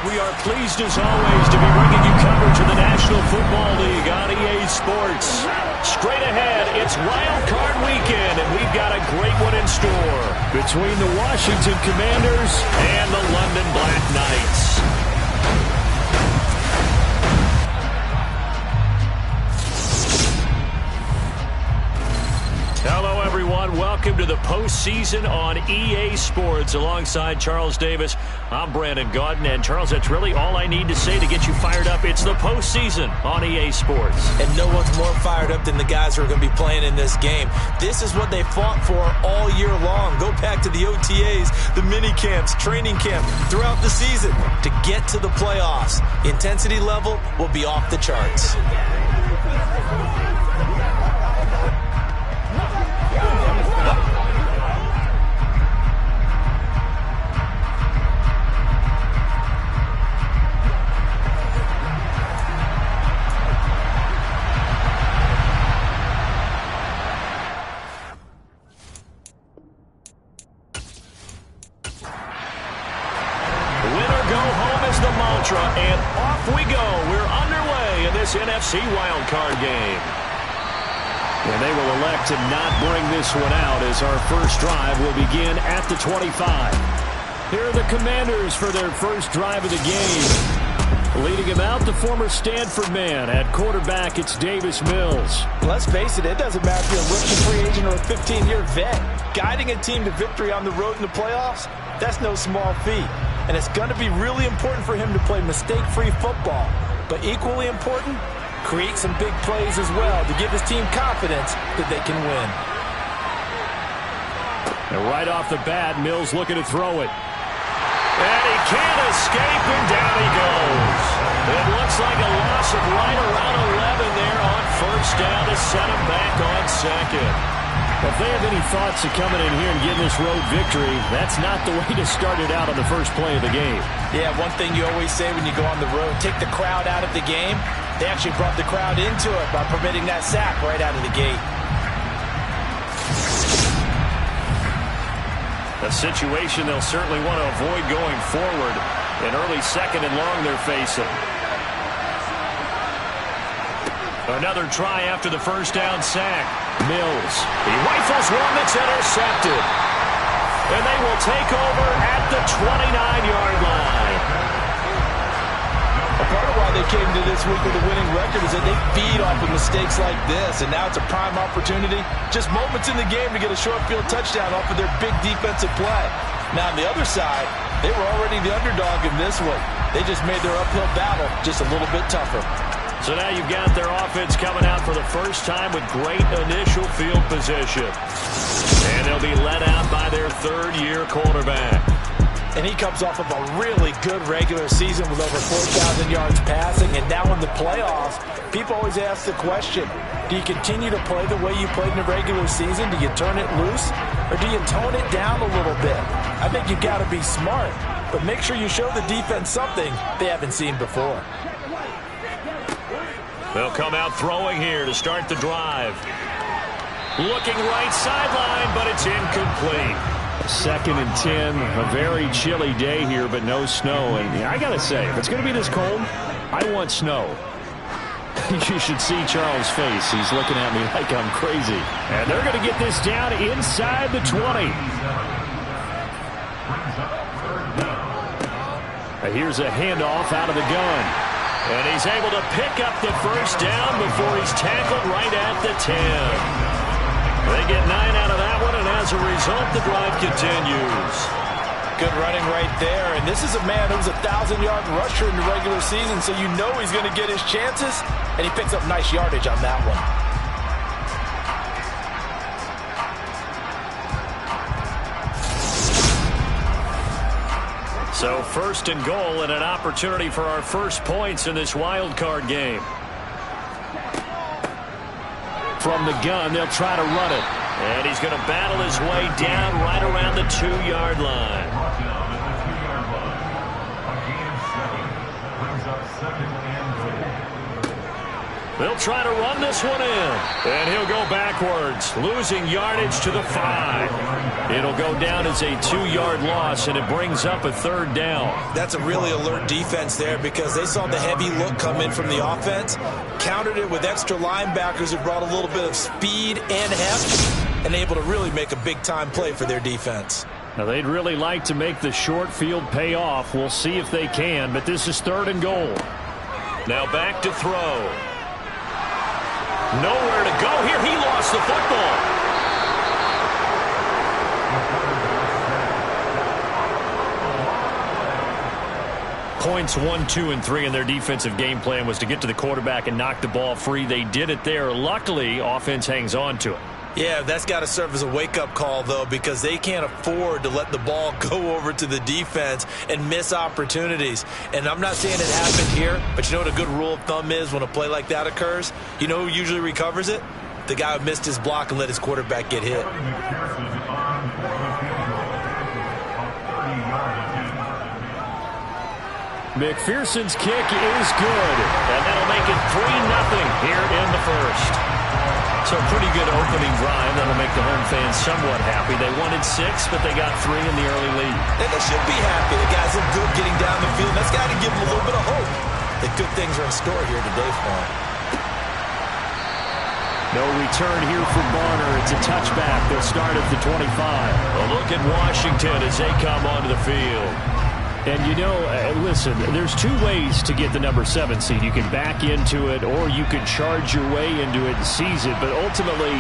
We are pleased as always to be bringing you coverage of the National Football League on EA Sports. Straight ahead, it's Wild Card Weekend, and we've got a great one in store between the Washington Commanders and the London BlackKnights. Hello, everyone. Welcome to the postseason on EA Sports. Alongside Charles Davis, I'm Brandon Gaudin. And, Charles, that's really all I need to say to get you fired up. It's the postseason on EA Sports. And no one's more fired up than the guys who are going to be playing in this game. This is what they fought for all year long. Go back to the OTAs, the mini camps, training camp, throughout the season to get to the playoffs. The intensity level will be off the charts. And off we go. We're underway in this NFC Wildcard game. And they will elect to not bring this one out as our first drive will begin at the 25. Here are the Commanders for their first drive of the game. Leading him out, the former Stanford man. At quarterback, it's Davis Mills. Let's face it, it doesn't matter if you're a rookie free agent or a 15-year vet. Guiding a team to victory on the road in the playoffs, that's no small feat. And it's going to be really important for him to play mistake-free football. But equally important, create some big plays as well to give his team confidence that they can win. And right off the bat, Mills looking to throw it. And he can't escape, and down he goes. It looks like a loss of right around 11 there on first down to set him back on second. If they have any thoughts of coming in here and getting this road victory, that's not the way to start it out on the first play of the game. Yeah, one thing you always say when you go on the road, take the crowd out of the game. They actually brought the crowd into it by permitting that sack right out of the gate. A situation they'll certainly want to avoid going forward. An early second and long they're facing. Another try after the first down sack. Mills. He rifles one that's intercepted. And they will take over at the 29-yard line. A part of why they came to this week with a winning record is that they feed off of mistakes like this. And now it's a prime opportunity. Just moments in the game to get a short field touchdown off of their big defensive play. Now on the other side, they were already the underdog in this one. They just made their uphill battle just a little bit tougher. So now you've got their offense coming out for the first time with great initial field position. And they'll be led out by their third-year quarterback. And he comes off of a really good regular season with over 4,000 yards passing. And now in the playoffs, people always ask the question, do you continue to play the way you played in the regular season? Do you turn it loose? Or do you tone it down a little bit? I think you've got to be smart. But make sure you show the defense something they haven't seen before. They'll come out throwing here to start the drive. Looking right sideline, but it's incomplete. 2nd and 10, a very chilly day here, but no snow. And I got to say, if it's going to be this cold, I want snow. You should see Charles' face. He's looking at me like I'm crazy. And they're going to get this down inside the 20. Here's a handoff out of the gun. And he's able to pick up the first down before he's tackled right at the 10. They get 9 out of that one, and as a result, the drive continues. Good running right there. And this is a man who's a 1,000-yard rusher in the regular season, so you know he's going to get his chances, and he picks up nice yardage on that one. So first and goal and an opportunity for our first points in this wild card game. From the gun, they'll try to run it. And he's going to battle his way down right around the 2-yard line. They'll try to run this one in. And he'll go backwards, losing yardage to the 5. It'll go down as a 2-yard loss, and it brings up a 3rd down. That's a really alert defense there because they saw the heavy look come in from the offense, countered it with extra linebackers who brought a little bit of speed and heft, and able to really make a big-time play for their defense. Now, they'd really like to make the short field pay off. We'll see if they can, but this is 3rd and goal. Now back to throw. Nowhere to go here. He lost the football. Points 1, 2, and 3 in their defensive game plan was to get to the quarterback and knock the ball free. They did it there. Luckily, offense hangs on to it. Yeah, that's got to serve as a wake-up call, though, because they can't afford to let the ball go over to the defense and miss opportunities. And I'm not saying it happened here, but you know what a good rule of thumb is when a play like that occurs? You know who usually recovers it? The guy who missed his block and let his quarterback get hit. McPherson's kick is good, and that'll make it 3-0 here in the first. So a pretty good opening drive. That'll make the home fans somewhat happy. They wanted 6, but they got 3 in the early lead. And they should be happy. The guys look good getting down the field. That's got to give them a little bit of hope that good things are in store here today for them. No return here for Barner. It's a touchback. They'll start at the 25. A look at Washington as they come onto the field. And, you know, listen, there's 2 ways to get the number 7 seed. You can back into it or you can charge your way into it and seize it. But ultimately,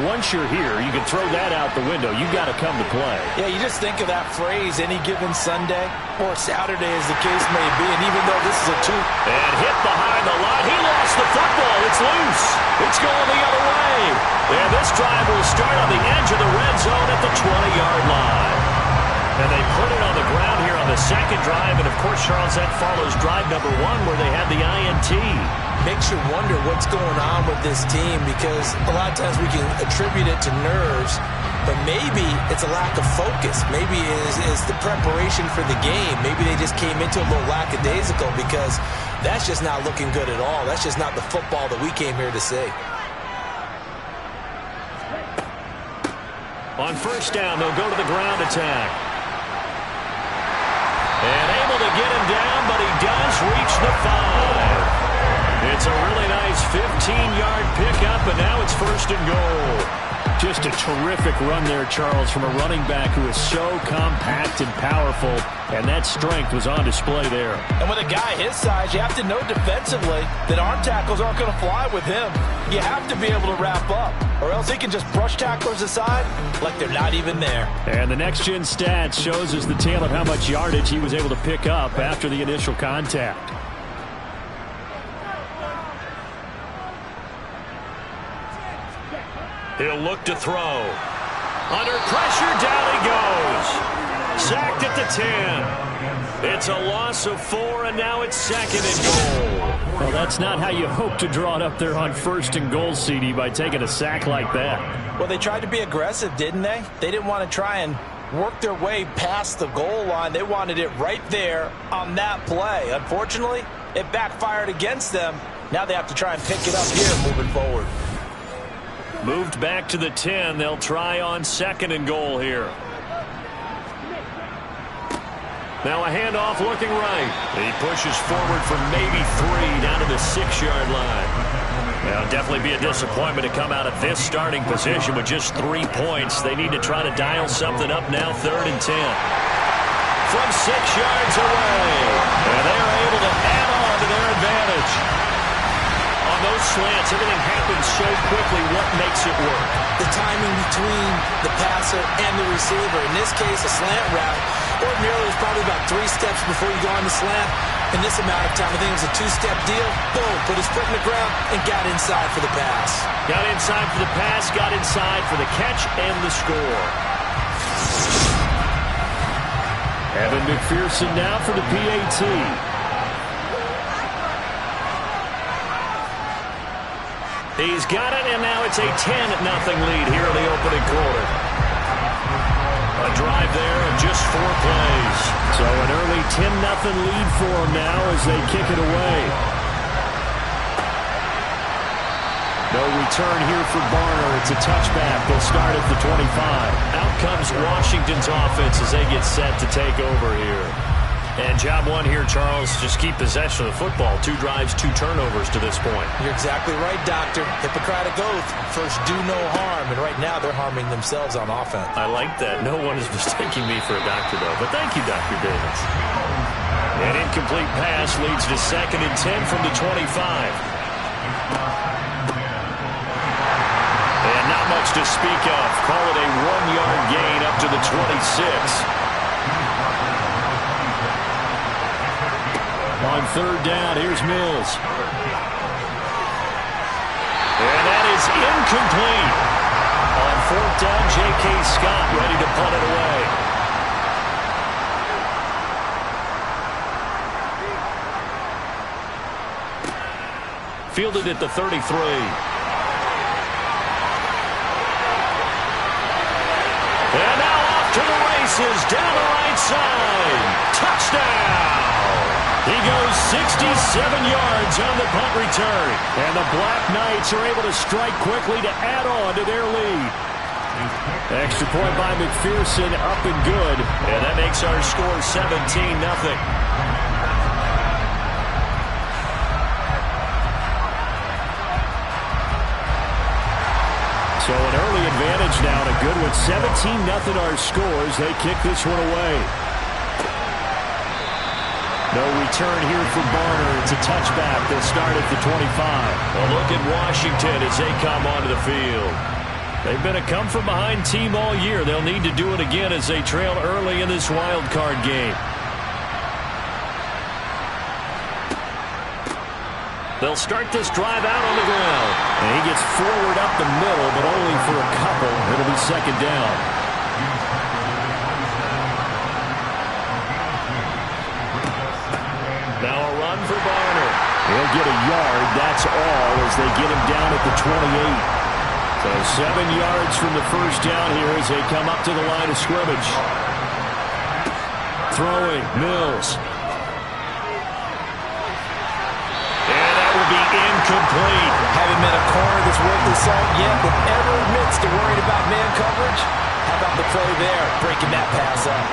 once you're here, you can throw that out the window. You've got to come to play. Yeah, you just think of that phrase, any given Sunday or Saturday as the case may be. And even though this is a 2. And hit behind the line. He lost the football. It's loose. It's going the other way. And this drive will start on the edge of the red zone at the 20-yard line. And they put it on the ground here on the second drive. And, of course, Charles, that follows drive number 1 where they had the INT. Makes you wonder what's going on with this team because a lot of times we can attribute it to nerves, but maybe it's a lack of focus. Maybe it's the preparation for the game. Maybe they just came into a little lackadaisical because that's just not looking good at all. That's just not the football that we came here to see. On first down, they'll go to the ground attack. And able to get him down, but he does reach the 5. It's a really nice 15-yard pickup, and now it's 1st and goal. Just a terrific run there, Charles, from a running back who is so compact and powerful, and that strength was on display there. And with a guy his size, you have to know defensively that arm tackles aren't going to fly with him. You have to be able to wrap up, or else he can just brush tacklers aside like they're not even there. And the next-gen stats shows us the tale of how much yardage he was able to pick up after the initial contact. He'll look to throw. Under pressure, down he goes. Sacked at the 10. It's a loss of 4, and now it's 2nd and goal. Well, that's not how you hope to draw it up there on 1st and goal, CD, by taking a sack like that. Well, they tried to be aggressive, didn't they? They didn't want to try and work their way past the goal line. They wanted it right there on that play. Unfortunately, it backfired against them. Now they have to try and pick it up here moving forward. Moved back to the 10. They'll try on 2nd and goal here. Now a handoff looking right. He pushes forward for maybe 3 down to the 6-yard line. Now, definitely be a disappointment to come out of this starting position with just 3 points. They need to try to dial something up now, 3rd and 10. From 6 yards away. And they're able to add on to their advantage. On those slants, everything happens so quickly. What makes it work? The timing between the passer and the receiver. In this case, a slant route. Ordinarily, it's probably about 3 steps before you go on the slant. In this amount of time, I think it was a 2-step deal. Boom, put his foot in the ground and got inside for the pass. Got inside for the pass, got inside for the catch and the score. Evan McPherson now for the PAT. He's got it, and now it's a 10-0 lead here in the opening quarter. A drive there of just 4 plays. So an early 10-0 lead for them now as they kick it away. No return here for Barner. It's a touchback. They'll start at the 25. Out comes Washington's offense as they get set to take over here. And job one here, Charles, just keep possession of the football. 2 drives, 2 turnovers to this point. You're exactly right, Doctor. Hippocratic oath. First, do no harm. And right now, they're harming themselves on offense. I like that. No one is mistaking me for a doctor, though. But thank you, Dr. Davis. An incomplete pass leads to 2nd and 10 from the 25. And not much to speak of. Call it a 1-yard gain up to the 26. On 3rd down, here's Mills. And that is incomplete. On 4th down, J.K. Scott ready to punt it away. Fielded at the 33. And now off to the races, down the right side. Touchdown! He goes 67 yards on the punt return. And the BlackKnights are able to strike quickly to add on to their lead. Extra point by McPherson, up and good. And that makes our score 17-0. So an early advantage now, and a good one. 17-0 our scores. They kick this one away. No return here for Barner. It's a touchback. They'll start at the 25. A look at Washington as they come onto the field. They've been a come-from-behind team all year. They'll need to do it again as they trail early in this wild card game. They'll start this drive out on the ground. And he gets forward up the middle, but only for a couple. It'll be 2nd down. Now a run for Barner. He'll get a yard, that's all, as they get him down at the 28. So 7 yards from the first down here as they come up to the line of scrimmage. Throwing, Mills. And that will be incomplete. Haven't met a corner that's worth the salt yet that ever admits to worrying about man coverage. How about the play there, breaking that pass up?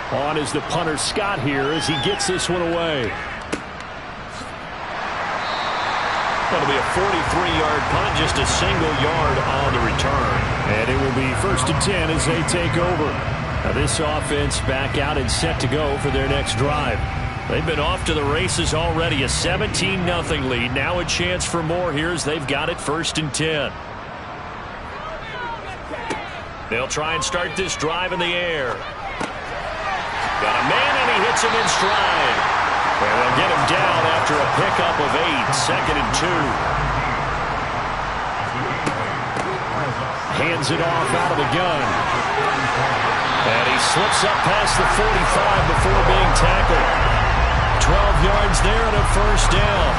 On is the punter Scott here as he gets this one away. That'll be a 43-yard punt, just a single yard on the return. And it will be 1st and 10 as they take over. Now this offense back out and set to go for their next drive. They've been off to the races already, a 17-0 lead. Now a chance for more here as they've got it 1st and 10. They'll try and start this drive in the air. Got a man and he hits him in stride. And they'll get him down after a pickup of 8, 2nd and 2. Hands it off out of the gun. And he slips up past the 45 before being tackled. 12 yards there and a 1st down.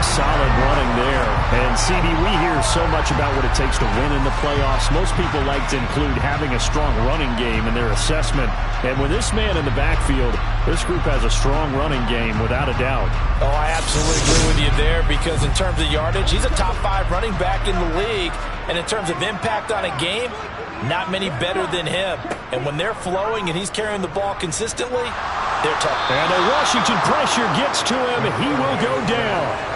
Solid running there. And CD, we hear so much about what it takes to win in the playoffs. Most people like to include having a strong running game in their assessment. And with this man in the backfield, this group has a strong running game without a doubt. Oh, I absolutely agree with you there, because in terms of yardage, he's a top 5 running back in the league. And in terms of impact on a game, not many better than him. And when they're flowing and he's carrying the ball consistently, they're tough. And the Washington pressure gets to him. He will go down.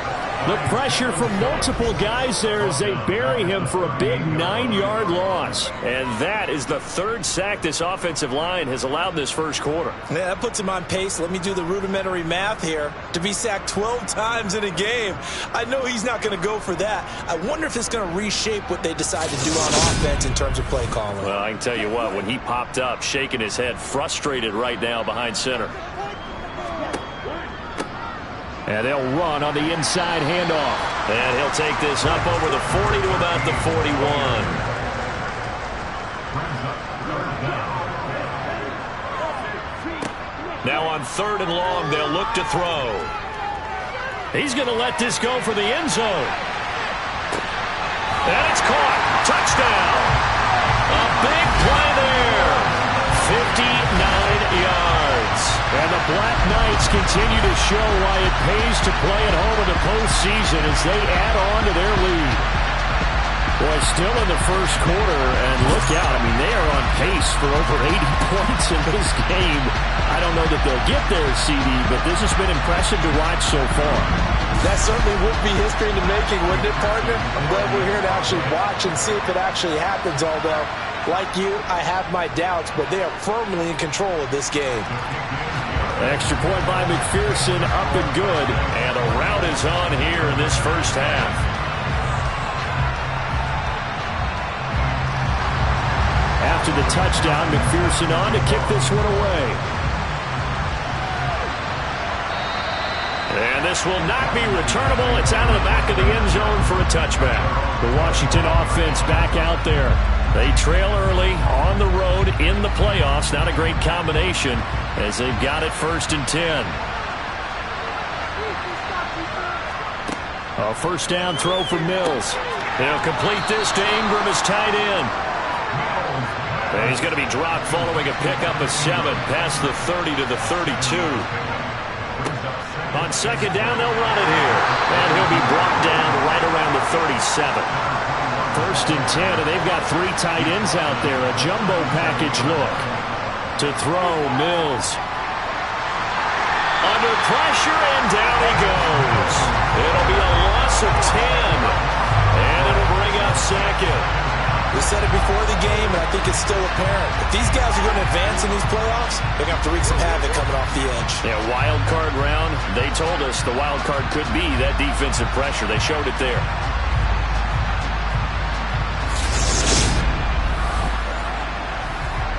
The pressure from multiple guys there as they bury him for a big 9-yard loss. And that is the 3rd sack this offensive line has allowed this first quarter. Yeah, that puts him on pace. Let me do the rudimentary math here. To be sacked 12 times in a game, I know he's not going to go for that. I wonder if it's going to reshape what they decide to do on offense in terms of play calling. Well, I can tell you what, when he popped up, shaking his head, frustrated right now behind center. And they'll run on the inside handoff. And he'll take this up over the 40 to about the 41. Now on 3rd and long, they'll look to throw. He's going to let this go for the end zone. And it's caught. Touchdown. A big play there. 59 yards. And the BlackKnights continue to show why it pays to play at home in the postseason as they add on to their lead. Boy, still in the first quarter, and look out. I mean, they are on pace for over 80 points in this game. I don't know that they'll get there, CD, but this has been impressive to watch so far. That certainly would be history in the making, wouldn't it, partner? I'm glad we're here to actually watch and see if it actually happens, although, like you, I have my doubts, but they are firmly in control of this game. Extra point by McPherson, up and good, and a rout is on here in this first half. After the touchdown, McPherson on to kick this one away. And this will not be returnable. It's out of the back of the end zone for a touchback. The Washington offense back out there. They trail early on the road in the playoffs. Not a great combination as they've got it 1st and 10. A first down throw for Mills. He'll complete this to Ingram as tight end. And he's going to be dropped following a pickup of 7 past the 30 to the 32. On second down, they'll run it here. And he'll be brought down right around the 37. 1st and 10, and they've got 3 tight ends out there. A jumbo package look. To throw, Mills. Under pressure, and down he goes. It'll be a loss of 10. And it'll bring up 2nd. We said it before the game, and I think it's still apparent. If these guys are going to advance in these playoffs, they're going to have to wreak some havoc coming off the edge. Yeah, wild card round. They told us the wild card could be that defensive pressure. They showed it there.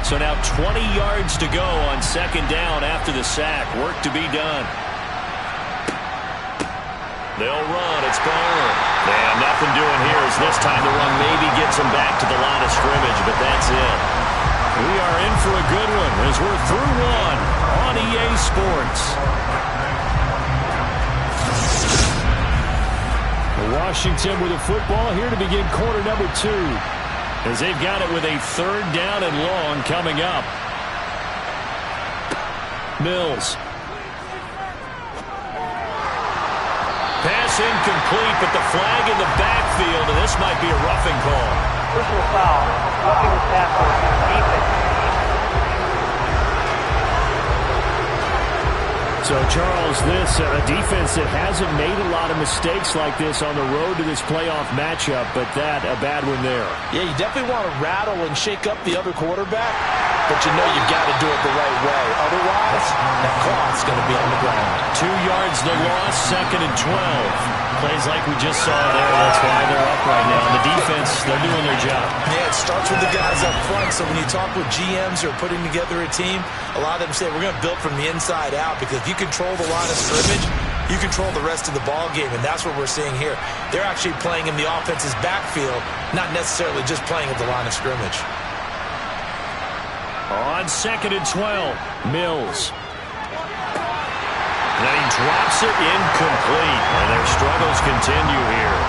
So now 20 yards to go on second down after the sack. Work to be done. They'll run. It's Barner. And nothing doing here as this time the run maybe gets them back to the line of scrimmage, but that's it. We are in for a good one as we're through one on EA Sports. Washington with the football here to begin quarter number 2 as they've got it with a 3rd down and long coming up. Mills. Pass incomplete, but the flag in the backfield, and this might be a roughing call. Personal foul, roughing the tackle, defense. So, Charles, this a defense that hasn't made a lot of mistakes like this on the road to this playoff matchup, but that a bad one there. Yeah, you definitely want to rattle and shake up the other quarterback, but you know you've got to do it the right way. Otherwise, that clock's going to be on the ground. 2 yards the loss, 2nd and 12. Plays like we just saw there. That's why they're up right now. The defense, they're doing their job. Yeah, it starts with the guys up front. So when you talk with GMs who are putting together a team, a lot of them say we're going to build from the inside out, because if you control the line of scrimmage, you control the rest of the ball game, and that's what we're seeing here. They're actually playing in the offense's backfield, not necessarily just playing at the line of scrimmage. On 2nd and 12, Mills. And he drops it incomplete, and their struggles continue here.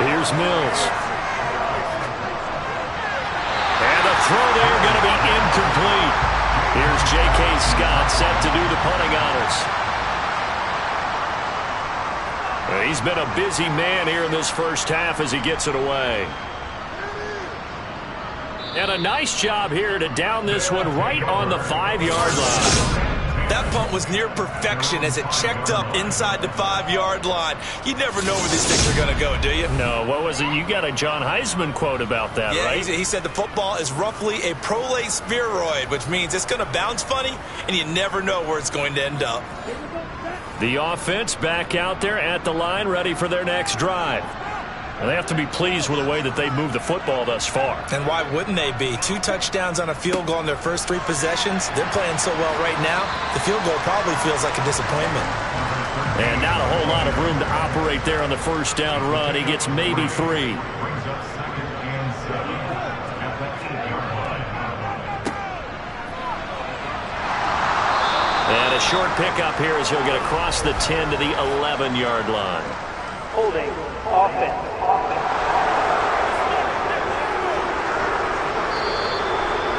Here's Mills. And the throw there going to be incomplete. Here's J.K. Scott set to do the punting honors. He's been a busy man here in this first half as he gets it away. And a nice job here to down this one right on the 5-yard line. That punt was near perfection as it checked up inside the 5-yard line. You never know where these things are going to go, do you? No, what was it? You got a John Heisman quote about that, yeah, right? He said the football is roughly a prolate spheroid, which means it's going to bounce funny, and you never know where it's going to end up. The offense back out there at the line, ready for their next drive. And they have to be pleased with the way that they've moved the football thus far. And why wouldn't they be? 2 touchdowns on a field goal in their first 3 possessions. They're playing so well right now, the field goal probably feels like a disappointment. And not a whole lot of room to operate there on the first down run. He gets maybe 3. And a short pickup here as he'll get across the 10 to the 11-yard line. Holding, offense.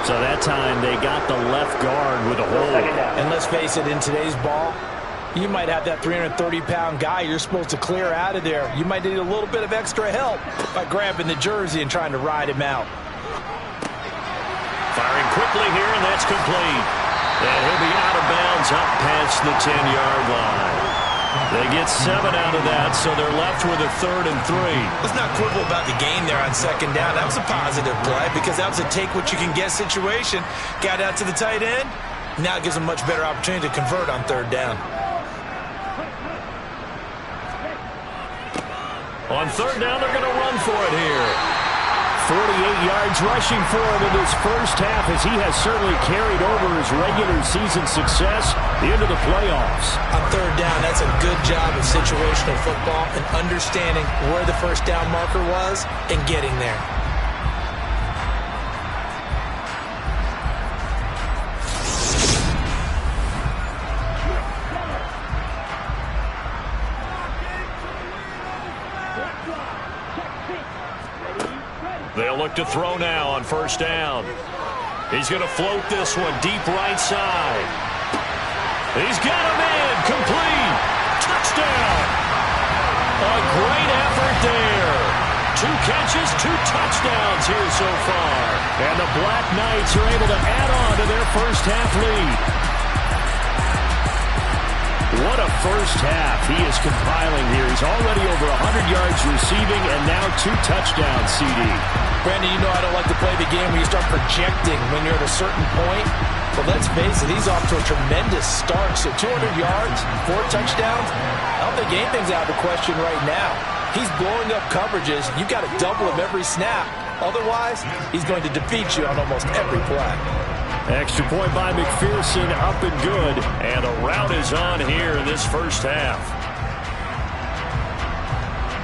So that time they got the left guard with a hold. And let's face it, in today's ball, you might have that 330-pound guy you're supposed to clear out of there. You might need a little bit of extra help by grabbing the jersey and trying to ride him out. Firing quickly here, and that's complete. And he'll be out of bounds up past the 10-yard line. They get 7 out of that, so they're left with a 3rd and 3. Let's not quibble about the gain there on 2nd down. That was a positive play because that was a take-what-you-can-get situation. Got out to the tight end. Now it gives them a much better opportunity to convert on 3rd down. On 3rd down, they're going to run for it here. 48 yards rushing for him in this first half, as he has certainly carried over his regular season success into the playoffs. On 3rd down, that's a good job of situational football and understanding where the first down marker was and getting there. They'll look to throw now on 1st down. He's going to float this one deep right side. He's got him in. Complete. Touchdown. A great effort there. 2 catches, 2 touchdowns here so far. And the BlackKnights are able to add on to their first half lead. What a first half he is compiling here. He's already over 100 yards receiving and now 2 touchdowns, CD. Brandon, you know I don't like to play the game where you start projecting when you're at a certain point. But let's face it, he's off to a tremendous start. So 200 yards, 4 touchdowns. I don't think anything's out of the question right now. He's blowing up coverages. You've got to double him every snap. Otherwise, he's going to defeat you on almost every play. Extra point by McPherson, up and good. And a rout is on here in this first half.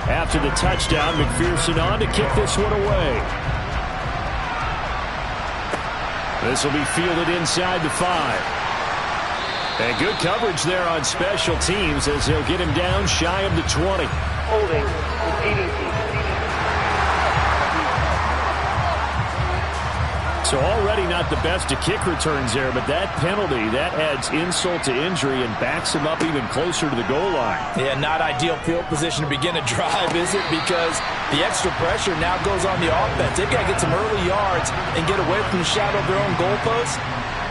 After the touchdown, McPherson on to kick this one away. This will be fielded inside the 5. And good coverage there on special teams as they'll get him down shy of the 20. Holding, repeating. So already not the best of kick returns there, but that penalty, that adds insult to injury and backs him up even closer to the goal line. Yeah, not ideal field position to begin a drive, is it? Because the extra pressure now goes on the offense. They've got to get some early yards and get away from the shadow of their own goalposts.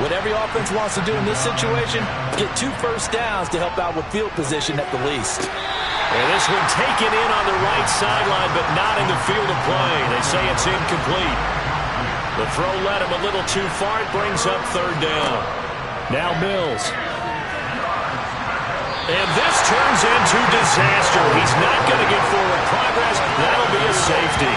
What every offense wants to do in this situation, get 2 first downs to help out with field position at the least. And this one taken in on the right sideline, but not in the field of play. They say it's incomplete. The throw led him a little too far. It brings up 3rd down. Now Mills. And this turns into disaster. He's not going to get forward progress. That'll be a safety.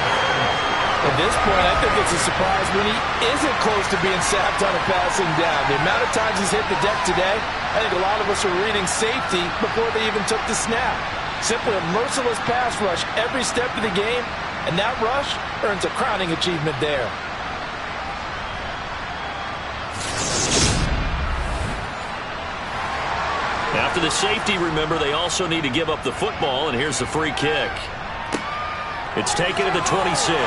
At this point, I think it's a surprise when he isn't close to being sacked on a passing down. The amount of times he's hit the deck today, I think a lot of us are reading safety before they even took the snap. Simply a merciless pass rush every step of the game, and that rush earns a crowning achievement there. After the safety, remember, they also need to give up the football, and here's the free kick. It's taken to the 26.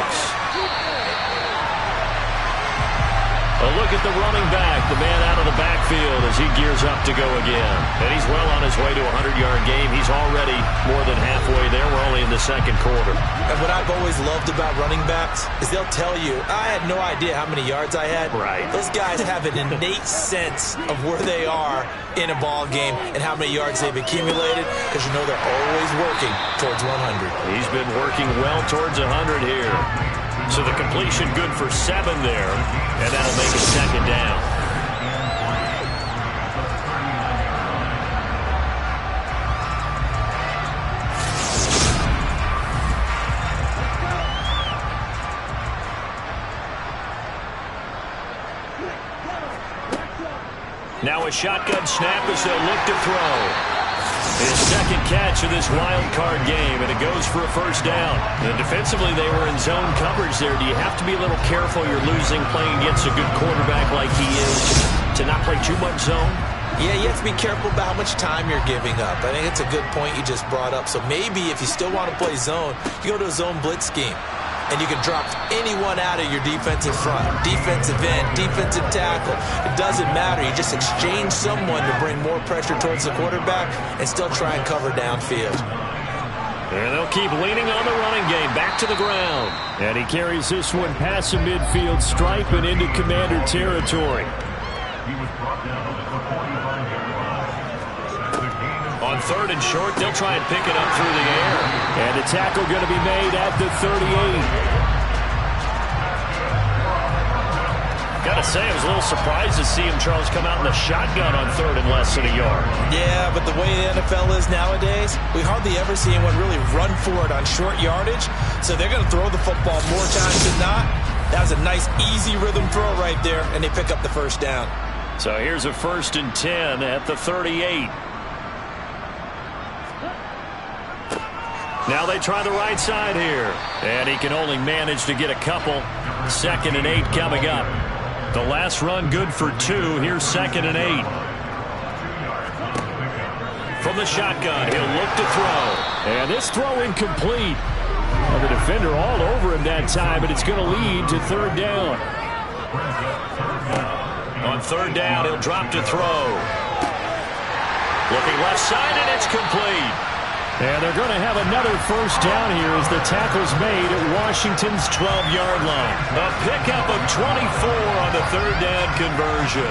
A look at the running back, the man out of the backfield as he gears up to go again. And he's well on his way to a 100-yard game. He's already more than halfway there. We're only in the 2nd quarter. And what I've always loved about running backs is they'll tell you, I had no idea how many yards I had. Right. Those guys have an innate sense of where they are in a ball game and how many yards they've accumulated, because you know they're always working towards 100. He's been working well towards 100 here. So the completion good for 7 there, and that'll make it 2nd down. Now a shotgun snap as they'll look to throw. His 2nd catch of this wild card game, and it goes for a first down. And defensively, they were in zone coverage there. Do you have to be a little careful? You're losing playing against a good quarterback like he is to not play too much zone? Yeah, you have to be careful about how much time you're giving up. I think it's a good point you just brought up. So maybe if you still want to play zone, you go to a zone blitz scheme. and you can drop anyone out of your defensive front. Defensive end, defensive tackle. It doesn't matter. You just exchange someone to bring more pressure towards the quarterback and still try and cover downfield. And they'll keep leaning on the running game. Back to the ground. And he carries this one past the midfield stripe and into Commander territory. On 3rd and short, they'll try and pick it up through the air. And a tackle going to be made at the 38. Got to say, I was a little surprised to see him, Charles, come out in the shotgun on 3rd and less than a yard. Yeah, but the way the NFL is nowadays, we hardly ever see anyone really run for it on short yardage. So they're going to throw the football more times than not. That was a nice, easy rhythm throw right there, and they pick up the first down. So here's a 1st and 10 at the 38. Now they try the right side here. And he can only manage to get a couple. 2nd and 8 coming up. The last run good for 2. Here's 2nd and 8. From the shotgun, he'll look to throw. And this throw incomplete. Well, the defender all over him that time, but it's going to lead to 3rd down. On 3rd down, he'll drop to throw. Looking left side, and it's complete. And they're going to have another first down here as the tackle's made at Washington's 12-yard line. A pickup of 24 on the 3rd down conversion.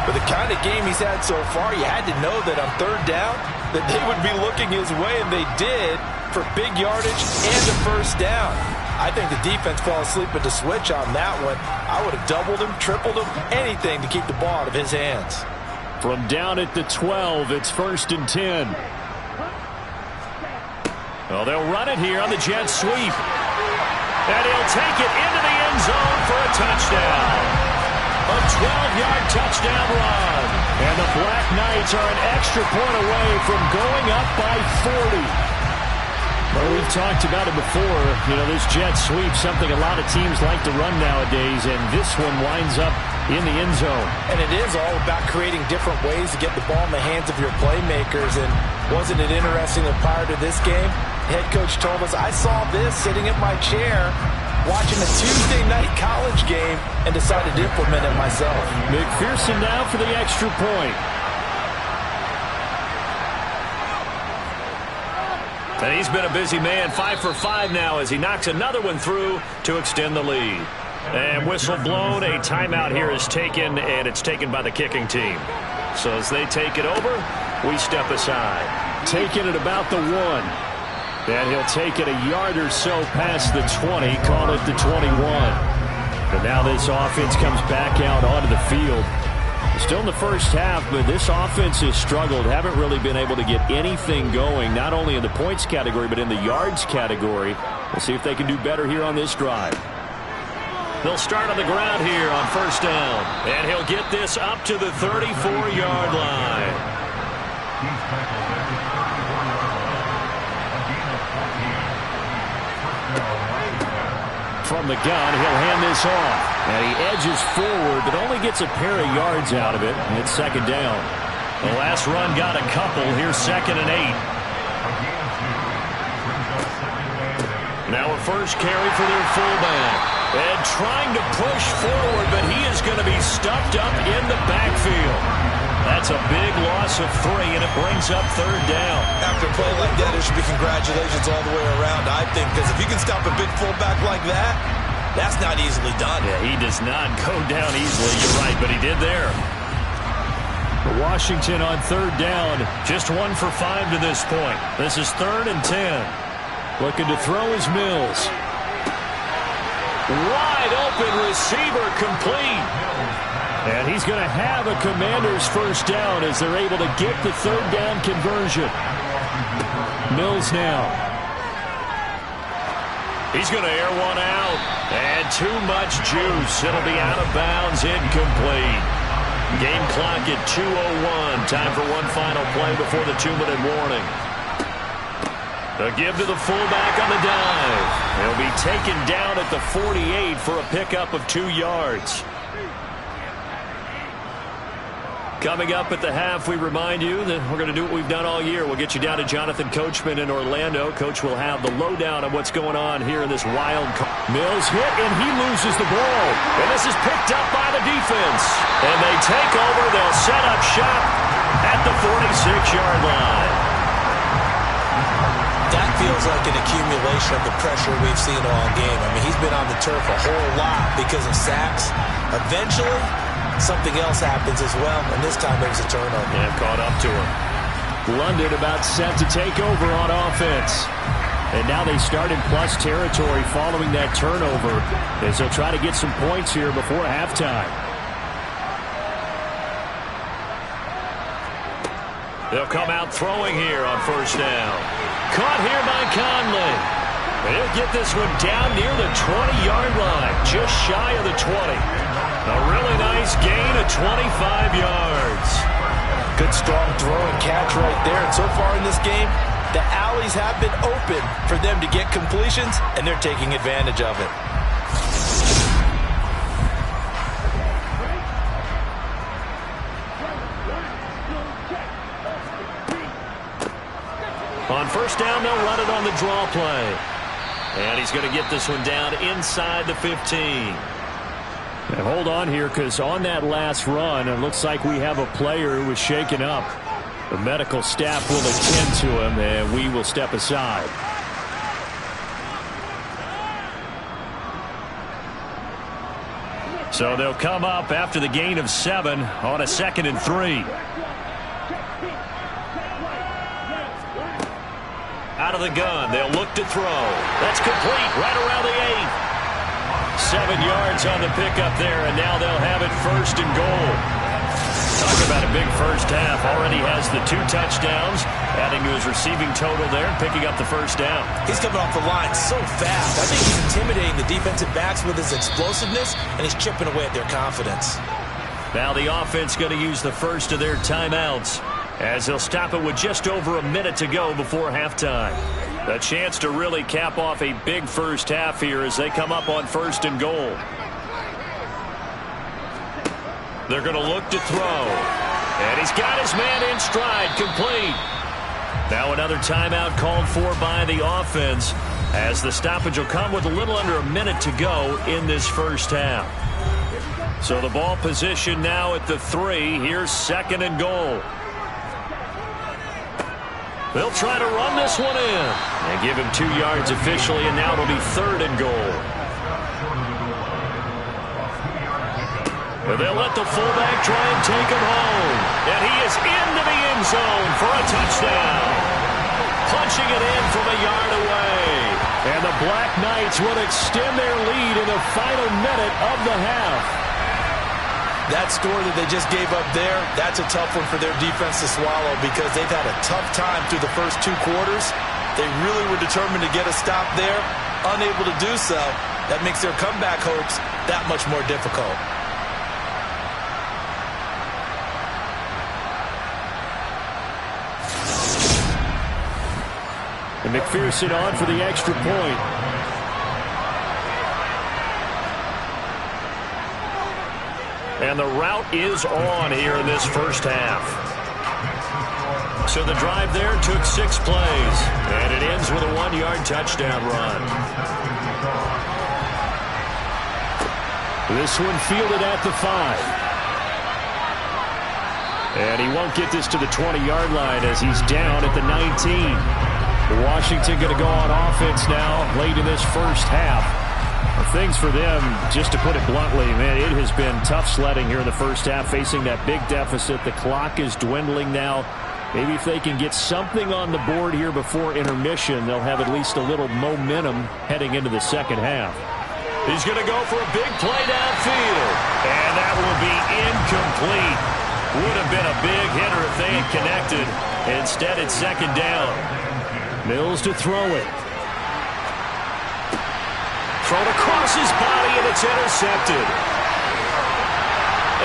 With the kind of game he's had so far, you had to know that on 3rd down that they would be looking his way, and they did, for big yardage and a first down. I think the defense fell asleep at the switch on that one. I would have doubled him, tripled him, anything to keep the ball out of his hands. From down at the 12, it's 1st and 10. Well, they'll run it here on the jet sweep. And he'll take it into the end zone for a touchdown. A 12-yard touchdown run. And the BlackKnights are an extra point away from going up by 40. Well, we've talked about it before. You know, this jet sweep, something a lot of teams like to run nowadays, and this one winds up in the end zone. And it is all about creating different ways to get the ball in the hands of your playmakers. And wasn't it interesting that prior to this game, head coach told us, I saw this sitting in my chair watching a Tuesday night college game and decided to implement it myself. McPherson now for the extra point. And he's been a busy man, 5 for 5 now as he knocks another one through to extend the lead. And whistle blown, a timeout here is taken, and it's taken by the kicking team. So as they take it over, we step aside. Taking it about the 1. And he'll take it a yard or so past the 20, call it the 21. But now this offense comes back out onto the field. Still in the first half, but this offense has struggled. Haven't really been able to get anything going, not only in the points category, but in the yards category. We'll see if they can do better here on this drive. They'll start on the ground here on 1st down. And he'll get this up to the 34-yard line. From the gun, he'll hand this off. And he edges forward, but only gets a pair of yards out of it. And it's 2nd down. The last run got a couple. Here's 2nd and 8. Now a first carry for their fullback. And trying to push forward, but he is going to be stuffed up in the backfield. That's a big loss of 3, and it brings up 3rd down. After a play like that, there should be congratulations all the way around, I think, because if you can stop a big fullback like that, that's not easily done. Yeah, he does not go down easily, you're right, but he did there. Washington on 3rd down, just 1 for 5 to this point. This is 3rd and 10. Looking to throw is Mills. Wide open receiver complete. And he's going to have a Commander's first down as they're able to get the 3rd down conversion. Mills now. He's going to air one out. And too much juice. It'll be out of bounds, incomplete. Game clock at 2:01. Time for one final play before the 2-minute warning. A give to the fullback on the dive. He'll be taken down at the 48 for a pickup of 2 yards. Coming up at the half, we remind you that we're going to do what we've done all year. We'll get you down to Jonathan Coachman in Orlando. Coach will have the lowdown on what's going on here in this wild card. Mills hit, and he loses the ball. And this is picked up by the defense. And they take over. They'll set up shop at the 46-yard line. That feels like an accumulation of the pressure we've seen all game. I mean, he's been on the turf a whole lot because of sacks. Eventually, something else happens as well, and this time it was a turnover. And caught up to him. London about set to take over on offense. And now they start in plus territory following that turnover as they'll try to get some points here before halftime. They'll come out throwing here on first down. Caught here by Conley. They'll get this one down near the 20-yard line, just shy of the 20. A really nice gain of 25 yards. Good strong throw and catch right there. And so far in this game, the alleys have been open for them to get completions, and they're taking advantage of it. On first down, they'll run it on the draw play. And he's going to get this one down inside the 15. And hold on here, because on that last run, it looks like we have a player who was shaken up. The medical staff will attend to him, and we will step aside. So they'll come up after the gain of 7 on a 2nd and 3. Out of the gun, they'll look to throw. That's complete right around the 8. 7 yards on the pickup there, and now they'll have it 1st and goal. Talk about a big first half. Already has the 2 touchdowns, adding to his receiving total there and picking up the first down. He's coming off the line so fast. I think he's intimidating the defensive backs with his explosiveness, and he's chipping away at their confidence. Now the offense going to use the first of their timeouts, as they'll stop it with just over a minute to go before halftime. A chance to really cap off a big first half here as they come up on 1st and goal. They're going to look to throw. And he's got his man in stride, complete. Now another timeout called for by the offense, as the stoppage will come with a little under a minute to go in this first half. So the ball position now at the 3. Here's 2nd and goal. They'll try to run this one in. And give him 2 yards officially, and now it'll be 3rd and goal. And they'll let the fullback try and take him home. And he is into the end zone for a touchdown. Punching it in from a yard away. And the BlackKnights will extend their lead in the final minute of the half. That score that they just gave up there, that's a tough one for their defense to swallow, because they've had a tough time through the first 2 quarters. They really were determined to get a stop there, unable to do so. That makes their comeback hopes that much more difficult. And McPherson on for the extra point. And the route is on here in this first half. So the drive there took 6 plays. And it ends with a 1-yard touchdown run. This one fielded at the 5. And he won't get this to the 20-yard line as he's down at the 19. Washington going to go on offense now late in this first half. Things for them, just to put it bluntly, man, it has been tough sledding here in the first half, facing that big deficit. The clock is dwindling now. Maybe if they can get something on the board here before intermission, they'll have at least a little momentum heading into the second half. He's going to go for a big play downfield. And that will be incomplete. Would have been a big hitter if they had connected. Instead, it's 2nd down. Mills to throw it. Thrown across his body, and it's intercepted.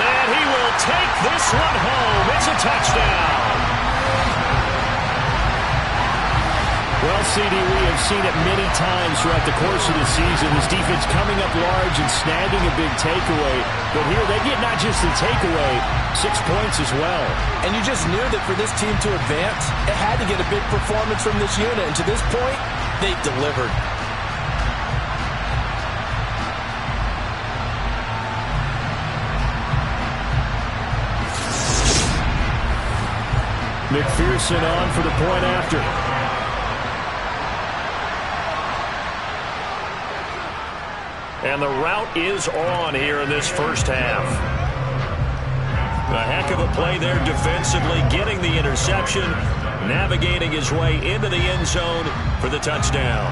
And he will take this one home. It's a touchdown. Well, CD, we have seen it many times throughout the course of the season. This defense coming up large and snagging a big takeaway. But here they get not just the takeaway, 6 points as well. And you just knew that for this team to advance, it had to get a big performance from this unit. And to this point, they delivered. McPherson on for the point after. And the route is on here in this first half. A heck of a play there defensively, getting the interception, navigating his way into the end zone for the touchdown.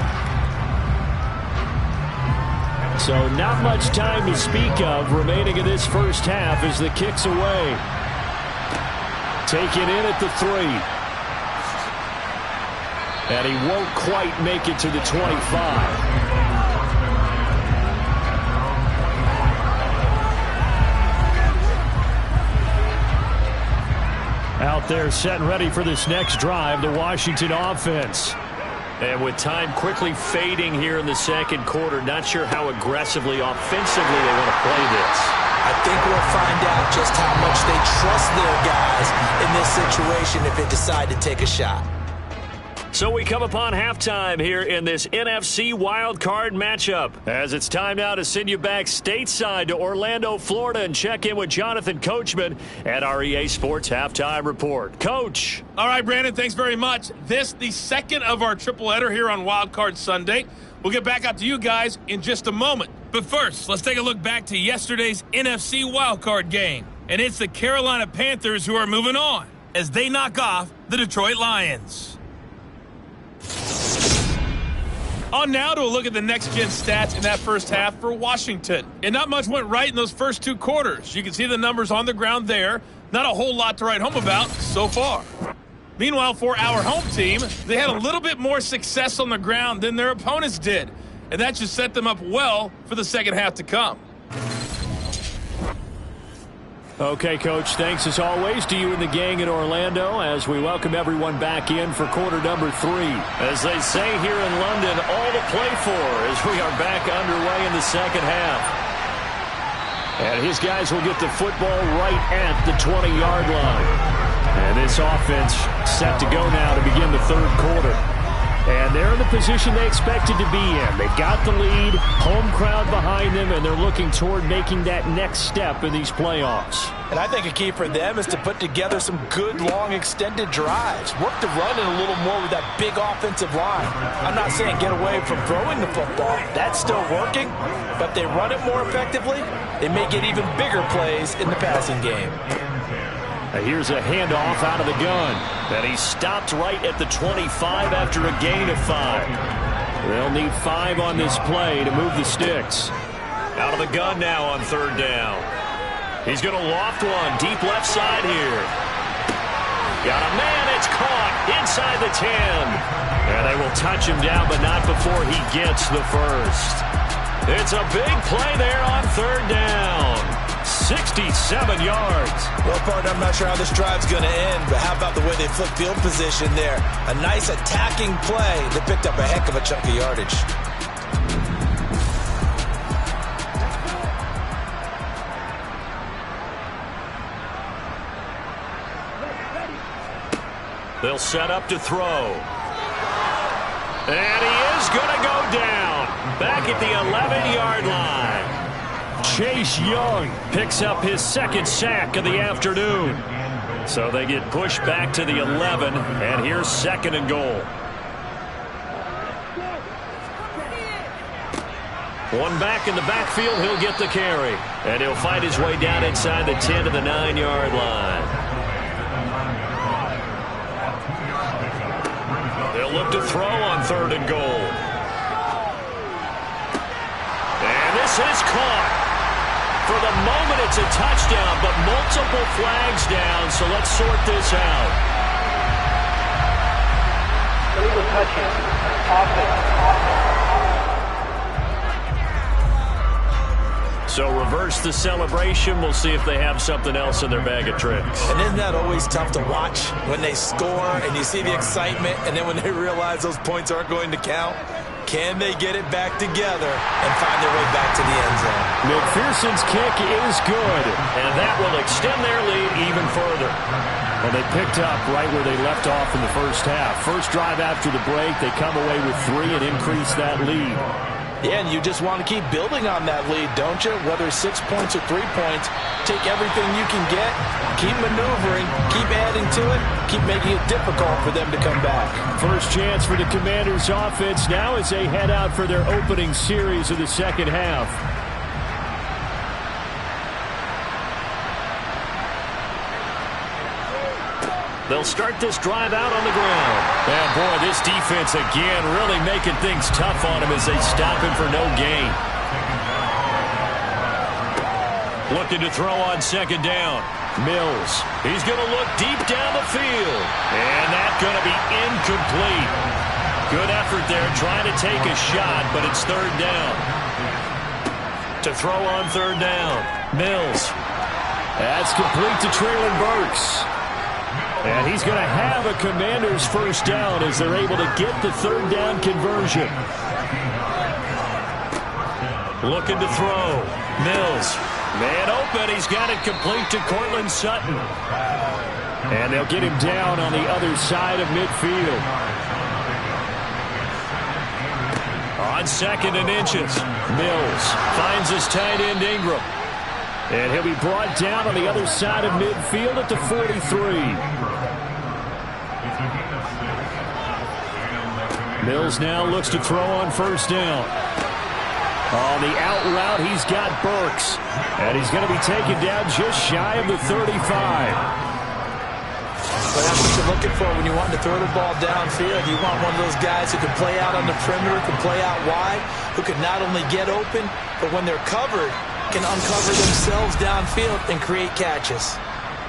So not much time to speak of remaining in this first half as the kick's away. Taken in at the 3. And he won't quite make it to the 25. Out there set and ready for this next drive, the Washington offense. And with time quickly fading here in the second quarter, not sure how aggressively, offensively they want to play this. I think we'll find out just how much they trust their guys in this situation if they decide to take a shot. So we come upon halftime here in this NFC Wildcard matchup. As it's time now to send you back stateside to Orlando, Florida, and check in with Jonathan Coachman at our EA Sports Halftime Report. Coach. All right, Brandon, thanks very much. This, the second of our triple header here on Wildcard Sunday. We'll get back out to you guys in just a moment. But first, let's take a look back to yesterday's NFC Wildcard game. And it's the Carolina Panthers who are moving on as they knock off the Detroit Lions. On now to a look at the next-gen stats in that first half for Washington. And not much went right in those first 2 quarters. You can see the numbers on the ground there. Not a whole lot to write home about so far. Meanwhile, for our home team, they had a little bit more success on the ground than their opponents did. And that should set them up well for the second half to come. Okay, Coach, thanks as always to you and the gang in Orlando as we welcome everyone back in for quarter number 3. As they say here in London, all to play for as we are back underway in the second half. And his guys will get the football right at the 20-yard line. And this offense set to go now to begin the third quarter. And they're in the position they expected to be in. They've got the lead, home crowd behind them, and they're looking toward making that next step in these playoffs. And I think a key for them is to put together some good, long, extended drives. Work the run in a little more with that big offensive line. I'm not saying get away from throwing the football. That's still working. But if they run it more effectively, they may get even bigger plays in the passing game. Here's a handoff out of the gun. And he stopped right at the 25 after a gain of 5. They'll need 5 on this play to move the sticks. Out of the gun now on third down. He's going to loft one deep left side here. Got a man, it's caught inside the 10. And they will touch him down, but not before he gets the first. It's a big play there on third down. 67 yards. Well, partner, I'm not sure how this drive's going to end, but how about the way they flip field position there? A nice attacking play. They picked up a heck of a chunk of yardage. They'll set up to throw. And he is going to go down. Back at the 11-yard line. Chase Young picks up his second sack of the afternoon. So they get pushed back to the 11, and here's second and goal. One back in the backfield, he'll get the carry. And he'll fight his way down inside the 10 to the 9-yard line. They'll look to throw on third and goal. And this is caught. For the moment, it's a touchdown, but multiple flags down, so let's sort this out. Illegal touching. Offense. So reverse the celebration. We'll see if they have something else in their bag of tricks. And isn't that always tough to watch when they score and you see the excitement, and then when they realize those points aren't going to count? Can they get it back together and find their way back to the end zone? McPherson's kick is good, and that will extend their lead even further. Well, they picked up right where they left off in the first half. First drive after the break, they come away with 3 and increase that lead. Yeah, and you just want to keep building on that lead, don't you? Whether 6 points or 3 points, take everything you can get, keep maneuvering, keep adding to it, keep making it difficult for them to come back. First chance for the Commanders' offense now as they head out for their opening series of the second half. They'll start this drive out on the ground. And boy, this defense again really making things tough on him as they stop him for no gain. Looking to throw on second down. Mills. He's going to look deep down the field. And that's going to be incomplete. Good effort there trying to take a shot, but it's third down. To throw on third down. Mills. That's complete to Traylon Burks. And he's going to have a Commanders first down as they're able to get the third down conversion. Looking to throw. Mills. Man open. He's got it complete to Cortland Sutton. And they'll get him down on the other side of midfield. On second and inches. Mills finds his tight end Ingram. And he'll be brought down on the other side of midfield at the 43. Mills now looks to throw on first down. On the out route, he's got Burks. And he's going to be taken down just shy of the 35. Well, that's what you're looking for when you want to throw the ball downfield. You want one of those guys who can play out on the perimeter, can play out wide, who can not only get open, but when they're covered, can uncover themselves downfield and create catches.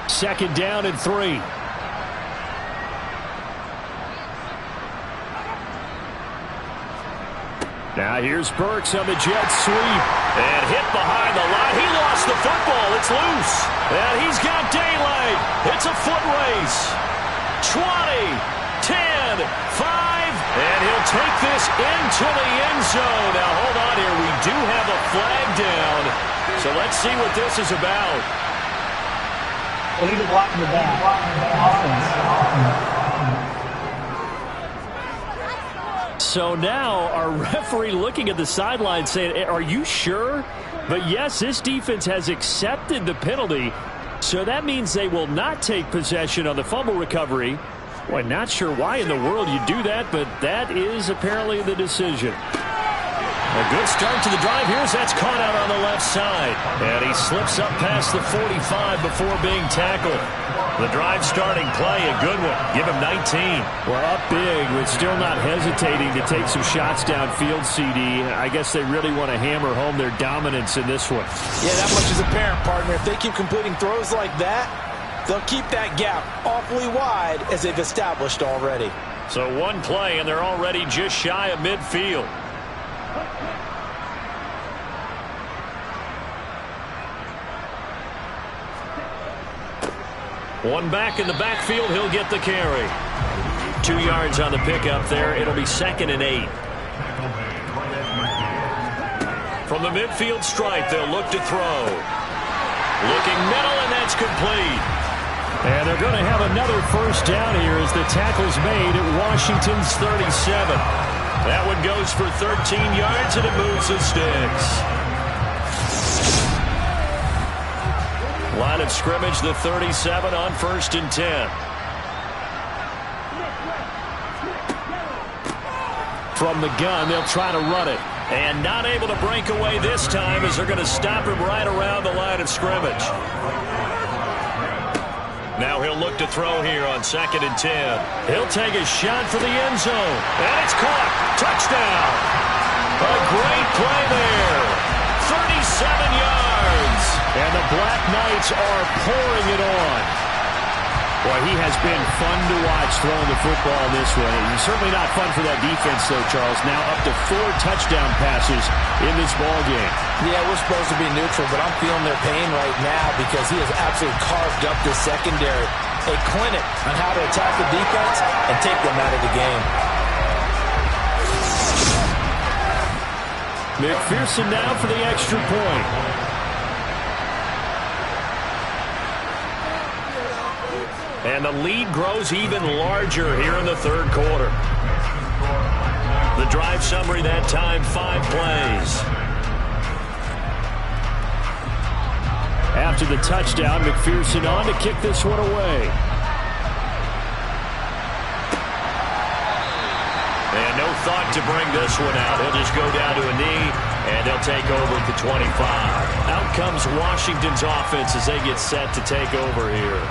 Second down and 3. Now here's Burks on the jet sweep. And hit behind the line. He lost the football. It's loose. And he's got daylight. It's a foot race. 20, 10, 5. And he'll take this into the end zone. Now hold on here. We do have a flag down. So let's see what this is about. Illegal block in the back. Offense. So now our referee looking at the sideline saying, are you sure? But yes, this defense has accepted the penalty. So that means they will not take possession on the fumble recovery. Well, not sure why in the world you do that, but that is apparently the decision. A good start to the drive. Here's that's caught out on the left side. And he slips up past the 45 before being tackled. The drive starting play, a good one. Give him 19. We're up big, but still not hesitating to take some shots downfield, CD. I guess they really want to hammer home their dominance in this one. Yeah, that much is apparent, partner. If they keep completing throws like that, they'll keep that gap awfully wide as they've established already. So one play, and they're already just shy of midfield. One back in the backfield, he'll get the carry. 2 yards on the pickup there. It'll be 2nd and 8. From the midfield stripe, they'll look to throw. Looking middle, and that's complete. And they're going to have another first down here as the tackle's made at Washington's 37. That one goes for 13 yards, and it moves the sticks. Line of scrimmage, the 37 on 1st and 10. From the gun, they'll try to run it. And not able to break away this time as they're going to stop him right around the line of scrimmage. Now he'll look to throw here on 2nd and 10. He'll take a shot for the end zone. And it's caught. Touchdown. A great play there. 37 yards. And the BlackKnights are pouring it on. Well, he has been fun to watch throwing the football this way. He's certainly not fun for that defense, though, Charles. Now up to 4 touchdown passes in this ball game. Yeah, we're supposed to be neutral, but I'm feeling their pain right now because he has absolutely carved up this secondary. A clinic on how to attack the defense and take them out of the game. McPherson now for the extra point. And the lead grows even larger here in the third quarter. The drive summary that time, 5 plays. After the touchdown, McPherson on to kick this one away. And no thought to bring this one out. He'll just go down to a knee, and they'll take over at the 25. Out comes Washington's offense as they get set to take over here.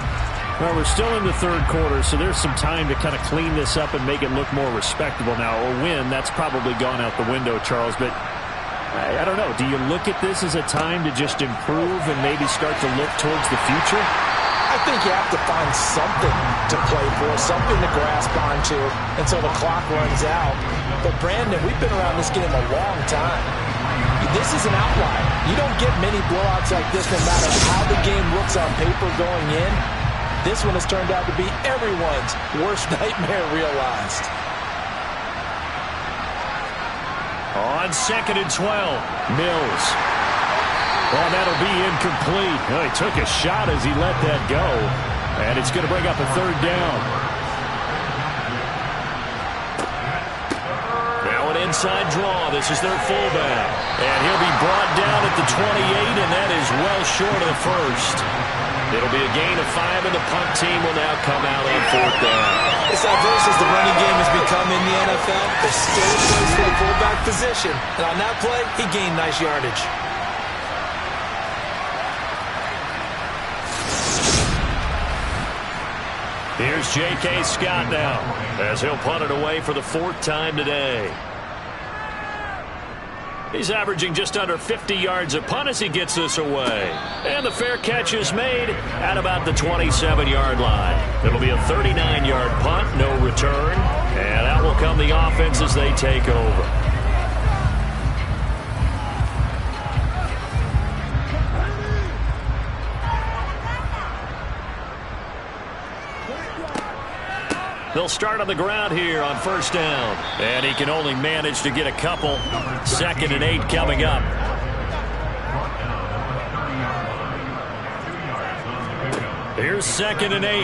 Well, we're still in the third quarter, so there's some time to kind of clean this up and make it look more respectable now. Or win, that's probably gone out the window, Charles. But I don't know. Do you look at this as a time to just improve and maybe start to look towards the future? I think you have to find something to play for, something to grasp onto until the clock runs out. But, Brandon, we've been around this game a long time. This is an outlier. You don't get many blowouts like this no matter how the game looks on paper going in. This one has turned out to be everyone's worst nightmare realized. On 2nd and 12, Mills. Oh, that'll be incomplete. Oh, he took a shot as he let that go. And it's going to bring up a 3rd down. Now an inside draw. This is their fullback. And he'll be brought down at the 28, and that is well short of the first. It'll be a gain of 5, and the punt team will now come out on 4th down. As diverse as the running game has become in the NFL, there's still a place for the fullback position. And on that play, he gained nice yardage. Here's J.K. Scott now, as he'll punt it away for the 4th time today. He's averaging just under 50 yards a punt as he gets this away. And the fair catch is made at about the 27-yard line. It'll be a 39-yard punt, no return. And out will come the offense as they take over. They'll start on the ground here on 1st down. And he can only manage to get a couple. 2nd and 8 coming up. Here's 2nd and 8.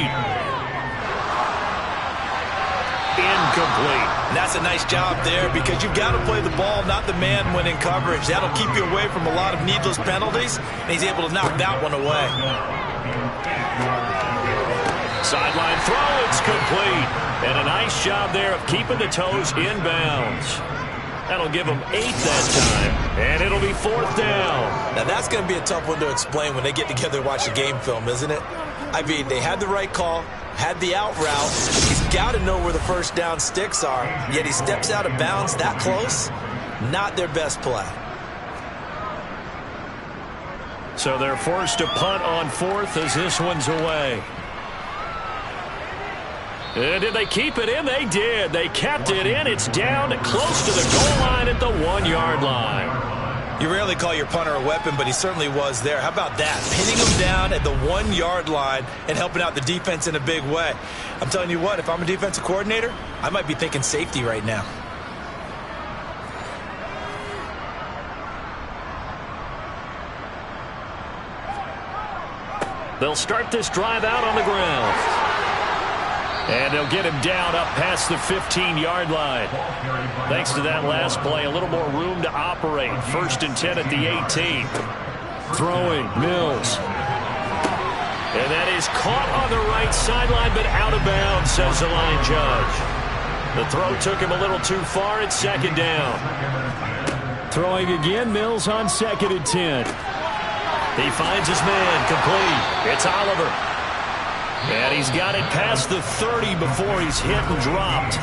Incomplete. And that's a nice job there because you've got to play the ball, not the man when in coverage. That'll keep you away from a lot of needless penalties, and he's able to knock that one away. Sideline throw, it's complete. And a nice job there of keeping the toes in bounds. That'll give them 8 that time, and it'll be 4th down. Now that's going to be a tough one to explain when they get together and watch the game film, isn't it? I mean, they had the right call, had the out route. He's got to know where the 1st down sticks are, yet he steps out of bounds that close. Not their best play. So they're forced to punt on 4th as this one's away. And did they keep it in? They did. They kept it in. It's down close to the goal line at the 1-yard line. You rarely call your punter a weapon, but he certainly was there. How about that? Pinning him down at the 1-yard line and helping out the defense in a big way. I'm telling you what, if I'm a defensive coordinator, I might be thinking safety right now. They'll start this drive out on the ground. And they'll get him down up past the 15-yard line. Thanks to that last play, a little more room to operate. 1st and 10 at the 18. Throwing, Mills. And that is caught on the right sideline, but out of bounds, says the line judge. The throw took him a little too far. It's 2nd down. Throwing again, Mills on 2nd and 10. He finds his man, complete. It's Oliver. And he's got it past the 30 before he's hit and dropped.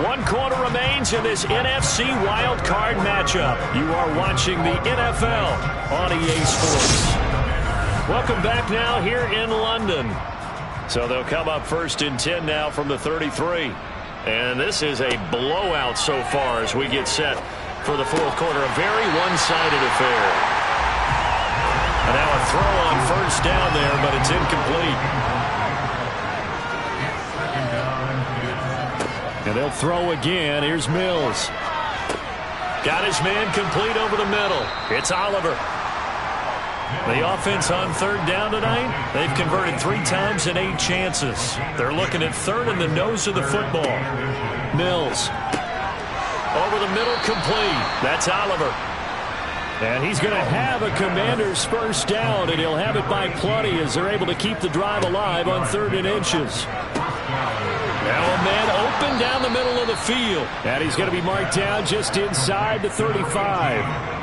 1 quarter remains in this NFC Wildcard matchup. You are watching the NFL on EA Sports. Welcome back now here in London. So they'll come up 1st and 10 now from the 33. And this is a blowout so far as we get set for the fourth quarter. A very one-sided affair. And now a throw on 1st down there, but it's incomplete. And they'll throw again. Here's Mills. Got his man complete over the middle. It's Oliver. The offense on 3rd down tonight, they've converted 3 times in 8 chances. They're looking at 3rd in the nose of the football. Mills. Over the middle, complete. That's Oliver. And he's going to have a Commanders first down, and he'll have it by plenty as they're able to keep the drive alive on 3rd and inches. Now a man open down the middle of the field. And he's going to be marked down just inside the 35.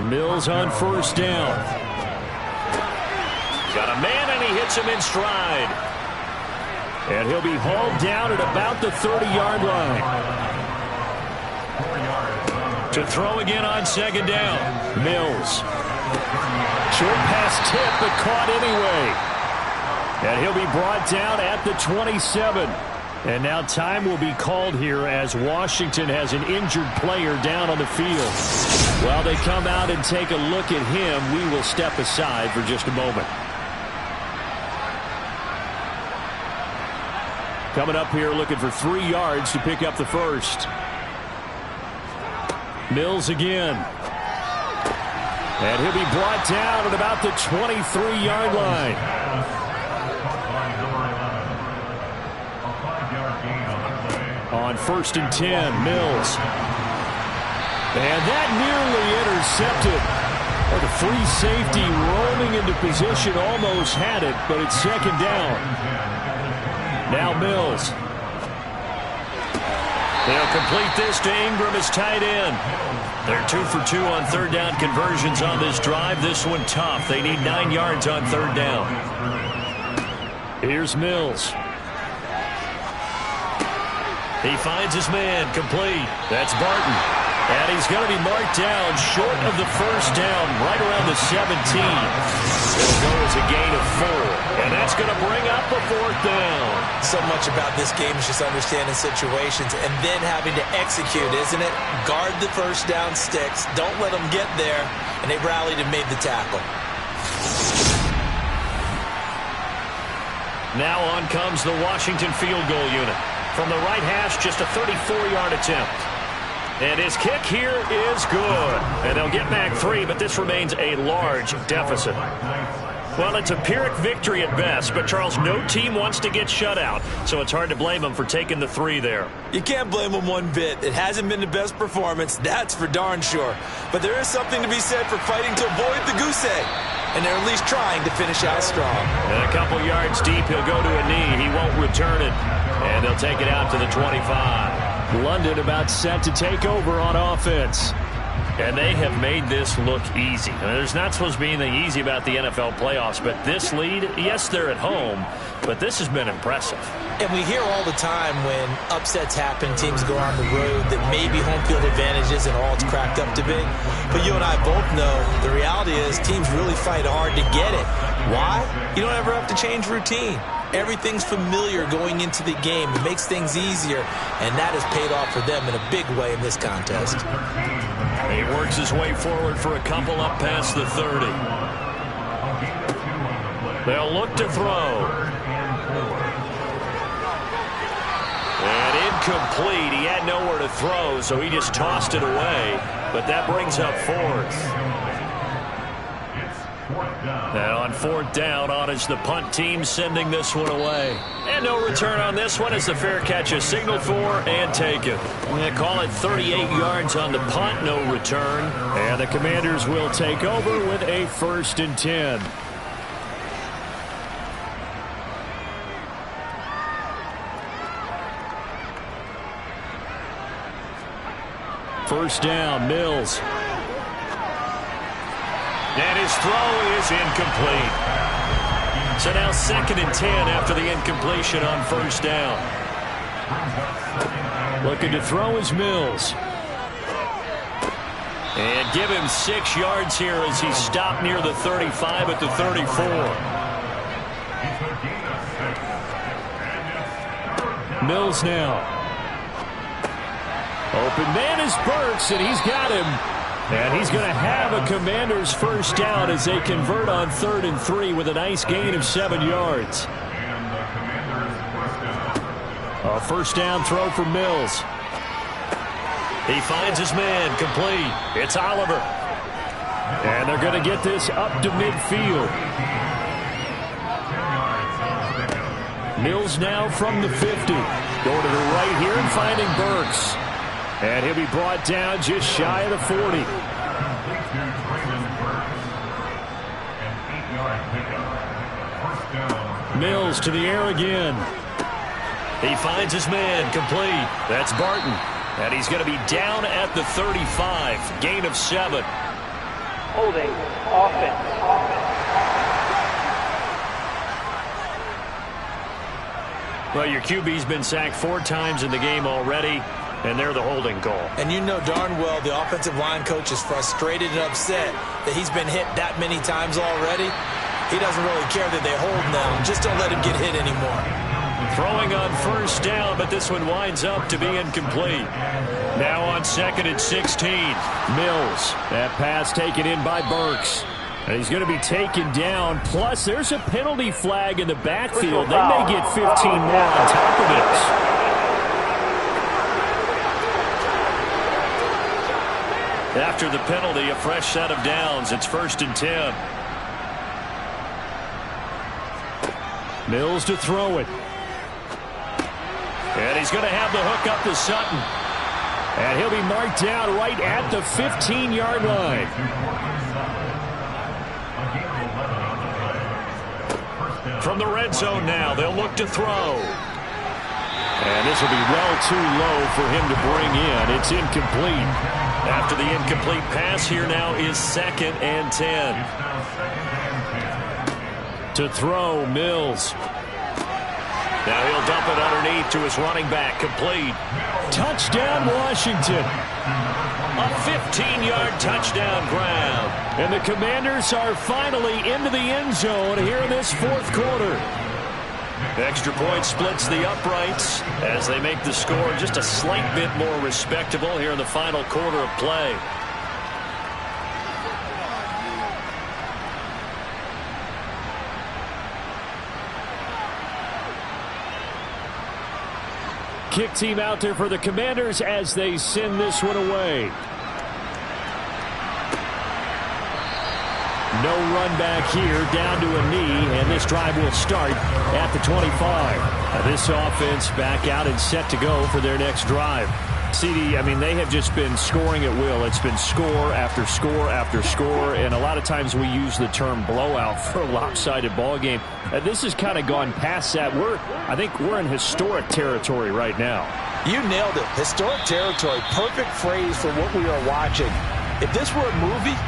Mills on 1st down. Got a man, and he hits him in stride. And he'll be hauled down at about the 30-yard line. To throw again on 2nd down. Mills. Short pass tip, but caught anyway. And he'll be brought down at the 27. And now time will be called here as Washington has an injured player down on the field. While they come out and take a look at him, we will step aside for just a moment. Coming up here looking for 3 yards to pick up the first. Mills again. And he'll be brought down at about the 23-yard line. On 1st and 10, Mills. And that nearly intercepted. Well, the free safety rolling into position almost had it, but it's 2nd down. Now Mills. They'll complete this to Ingram as tight end. They're 2 for 2 on 3rd down conversions on this drive. This one tough. They need 9 yards on 3rd down. Here's Mills. He finds his man complete. That's Barton. And he's going to be marked down short of the first down, right around the 17. It'll go as a gain of 4. And that's going to bring up a 4th down. So much about this game is just understanding situations and then having to execute, isn't it? Guard the first down sticks. Don't let them get there. And they rallied and made the tackle. Now on comes the Washington field goal unit. From the right hash, just a 34-yard attempt. And his kick here is good. And they'll get back 3, but this remains a large deficit. Well, it's a Pyrrhic victory at best, but Charles, no team wants to get shut out, so it's hard to blame them for taking the 3 there. You can't blame them one bit. It hasn't been the best performance, that's for darn sure. But there is something to be said for fighting to avoid the goose egg. And they're at least trying to finish out strong. And a couple yards deep, he'll go to a knee. He won't return it. And they'll take it out to the 25. London about set to take over on offense. And they have made this look easy. I mean, there's not supposed to be anything easy about the NFL playoffs, but this lead, yes, they're at home, but this has been impressive. And we hear all the time when upsets happen, teams go on the road, that maybe home field advantage isn't all it's cracked up to be. But you and I both know the reality is teams really fight hard to get it. Why? You don't ever have to change routine. Everything's familiar going into the game. It makes things easier, and that has paid off for them in a big way in this contest. He works his way forward for a couple up past the 30. They'll look to throw. And incomplete. He had nowhere to throw, so he just tossed it away. But that brings up 4th. Now on 4th down, on is the punt team sending this one away. And no return on this one as the fair catch is signaled for and taken. They call it 38 yards on the punt, no return. And the Commanders will take over with a 1st and 10. First down, Mills. And his throw is incomplete. So now 2nd and 10 after the incompletion on 1st down. Looking to throw is Mills. And give him 6 yards here as he stopped near the 35 at the 34. Mills now. Open man is Burks, and he's got him. And he's going to have a Commanders first down as they convert on 3rd and 3 with a nice gain of 7 yards. A first down throw for Mills. He finds his man, complete. It's Oliver. And they're going to get this up to midfield. Mills now from the 50. Going to the right here and finding Burks. And he'll be brought down just shy of the 40. Mills to the air again. He finds his man, complete. That's Barton. And he's going to be down at the 35. Gain of 7. Holding offense. Well, your QB's been sacked 4 times in the game already, and they're the holding call. And you know darn well the offensive line coach is frustrated and upset that he's been hit that many times already. He doesn't really care that they hold now. Just don't let him get hit anymore. Throwing on first down, but this one winds up to be incomplete. Now on 2nd and 16. Mills. That pass taken in by Burks. And he's going to be taken down. Plus, there's a penalty flag in the backfield. They may get 15 more on top of this. After the penalty, a fresh set of downs. It's 1st and 10. Mills to throw it. And he's going to have the hook up to Sutton. And he'll be marked down right at the 15-yard line. From the red zone now, they'll look to throw. And this will be well too low for him to bring in. It's incomplete. After the incomplete pass, here now is 2nd and 10. To throw, Mills. Now he'll dump it underneath to his running back. Complete. Touchdown, Washington. A 15-yard touchdown grab. And the Commanders are finally into the end zone here in this 4th quarter. Extra point splits the uprights as they make the score just a slight bit more respectable here in the final quarter of play. Kick team out there for the Commanders as they send this one away. No run back here, down to a knee, and this drive will start at the 25. This offense back out and set to go for their next drive. CD, I mean, they have just been scoring at will. It's been score after score after score, and a lot of times we use the term blowout for a lopsided ball game. This has kind of gone past that. I think we're in historic territory right now. You nailed it. Historic territory. Perfect phrase for what we are watching. If this were a movie,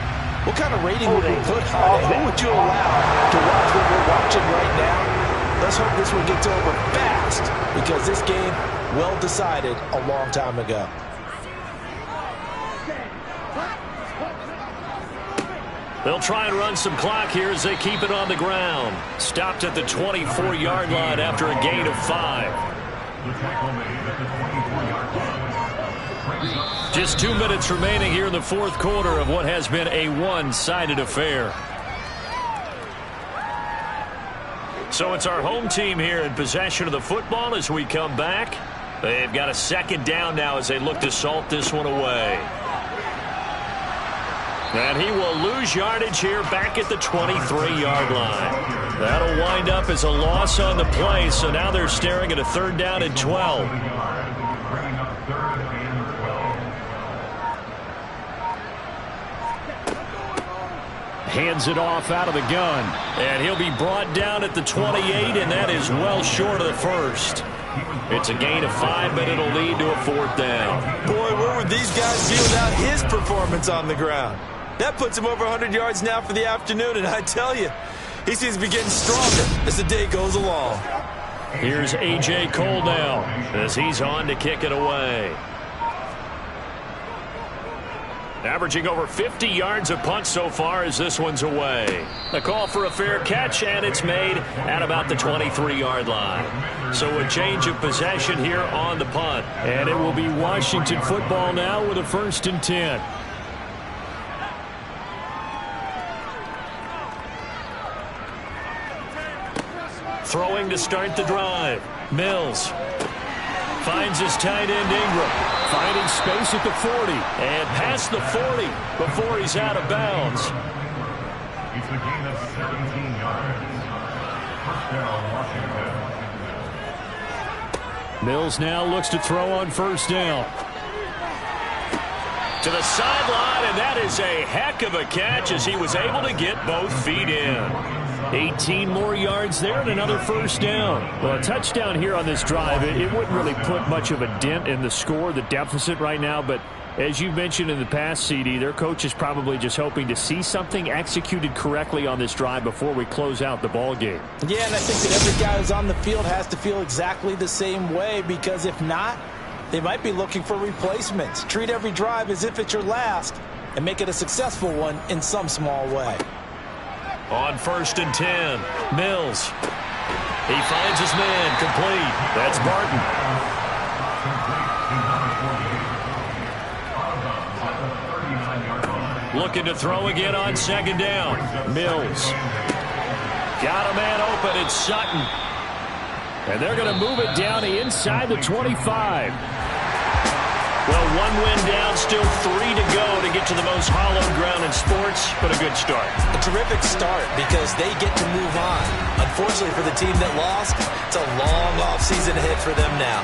what kind of rating would we put on it? Who would you allow to watch what we're watching right now? Let's hope this one gets over fast, because this game, well decided a long time ago. They'll try and run some clock here as they keep it on the ground. Stopped at the 24-yard line after a gain of 5. Just 2 minutes remaining here in the 4th quarter of what has been a one-sided affair. So it's our home team here in possession of the football as we come back. They've got a 2nd down now as they look to salt this one away. And he will lose yardage here back at the 23-yard line. That'll wind up as a loss on the play, so now they're staring at a 3rd down and 12. Hands it off out of the gun. And he'll be brought down at the 28, and that is well short of the 1st. It's a gain of 5, but it'll lead to a 4th down. Boy, where would these guys be without his performance on the ground? That puts him over 100 yards now for the afternoon, and I tell you, he seems to be getting stronger as the day goes along. Here's A.J. Cole now as he's on to kick it away. Averaging over 50 yards a punt so far as this one's away. The call for a fair catch, and it's made at about the 23-yard line. So a change of possession here on the punt. And it will be Washington football now with a 1st and 10. Throwing to start the drive. Mills finds his tight end Ingram. Finding space at the 40. And past the 40 before he's out of bounds. It's a gain of 17 yards. Touchdown, Washington. Mills now looks to throw on 1st down. To the sideline, and that is a heck of a catch as he was able to get both feet in. 18 more yards there and another 1st down. Well, a touchdown here on this drive, it wouldn't really put much of a dent in the score, the deficit right now, but as you mentioned in the past, CD, their coach is probably just hoping to see something executed correctly on this drive before we close out the ball game. Yeah, and I think that every guy who's on the field has to feel exactly the same way, because if not, they might be looking for replacements. Treat every drive as if it's your last and make it a successful one in some small way. On 1st and 10, Mills. He finds his man complete. That's Barton. Looking to throw again on 2nd down. Mills. Got a man open. It's Sutton. And they're going to move it down inside the 25. Well, 1 win down, still 3 to go to get to the most hallowed ground in sports, but a good start. A terrific start because they get to move on. Unfortunately for the team that lost, it's a long offseason ahead for them now.